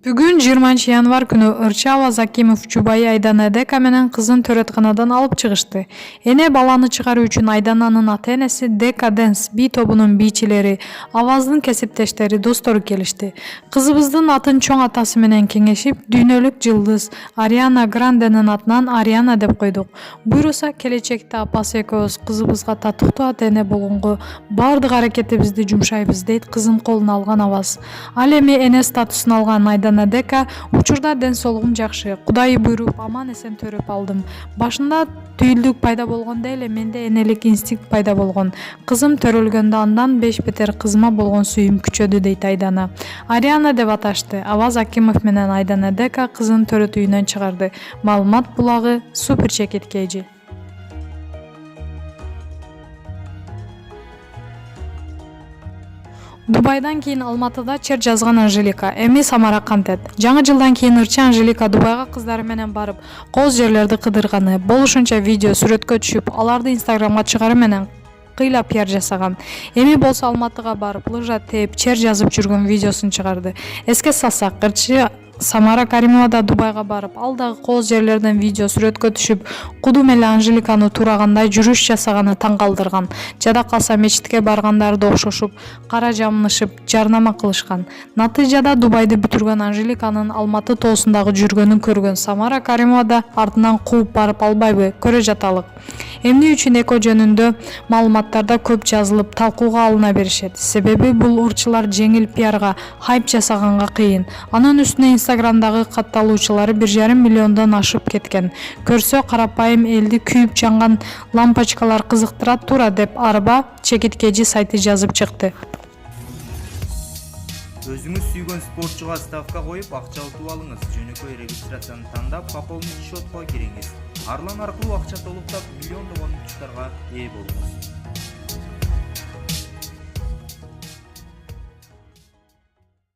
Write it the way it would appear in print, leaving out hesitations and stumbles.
Бүгүн 20 январь күнү ырчы Аваз Акимов жубайы Айдана Дека менен кызын төрөтканадан алып чыгышты. Эне баланы чыгаруу үчүн Айдананын ата-энеси Дека Dance би тобунун бийчилери, Аваздын кесиптештери, достору келишти. Кызыбыздын атын чоң атасы менен кеңешип, дүйнөлүк жылдыз Ариана Гранденин атынан Ариана деп койдук. Буйруса келечекте апасы экөөбүз кызыбызга татыктуу ата-эне болгонго бардык аракетибизди жумшайбыз дейт кызын колуна алган Аваз. Ал эми эне статусун алган Айдана Дека учурда ден соолугум жакшы, Кудай буйруп аман эсен төрөп алдым. Башында түйүлдүк пайда болгондо эле менде энелик инстинкт пайда болгон. Кызым төрөлгөндө андан 5 бетер кызыма болгон сүйүүм күчөдү дейт Айдана. Ариана деп аташты. Аваз Акимов менен Айдана Дека кызын төрөтүү үйүнөн чыгарды. Маалымат булагы Супер Чекит KG. Дубайдан кийин Алматыда чер жазган Анжелика, эми Самара кантет. Жаңы жылдан кийин ырчы Анжелика Дубайга кыздары менен барып, кооз жерлерди кыдырганы, болушунча видео сүрөткө түшүп, аларды Инстаграмга чыгаруу менен кыйла пиар жасаган. Эми болсо Алматыга барып, лыжа тээп, чер жазып жүргөн видеосун чыгарды. Эске салсак, ырчы Самара Каримова да Дубайга барып, ал дагы кооз жерлерден видео сүрөткө түшүп, кудум эле Анжеликаны турагандай жүрүш жасаганы таң калтырган. Жада калса мечитке баргандарды окшошуп, кара жамнышып, жарнама кылышкан. Натыйжада Дубайды бүтүргөн Анжеликанын Алматы тоосундагы жүргөнүн көргөн Самара Каримова да артынан кууп барып албайбы, көрө жаталык. Эмне үчүн эко жөнүндө маалыматтарда көп жазылып, талкууга алына беришет. Себеби бул урчулар жеңил пиарга, хайп жасаганга кыйын. Анын үстүнө Инстаграмдагы катталуучулары 1,5 миллиондон ашып кеткен. Көрсө карапайым элди күйүп жанган лампочкалар кызыктыра тура деп Арба Чекит KG сайты жазып чыкты. Өзүңүз сүйгөн спортчуга ставка коюп, акча утуп алыңыз. Жөнөкөй регистрацияны тандап, пополнить счетко кириңиз. Арлан аркылуу акча толуктап, миллиондогон утуштарга ээ болуңуз.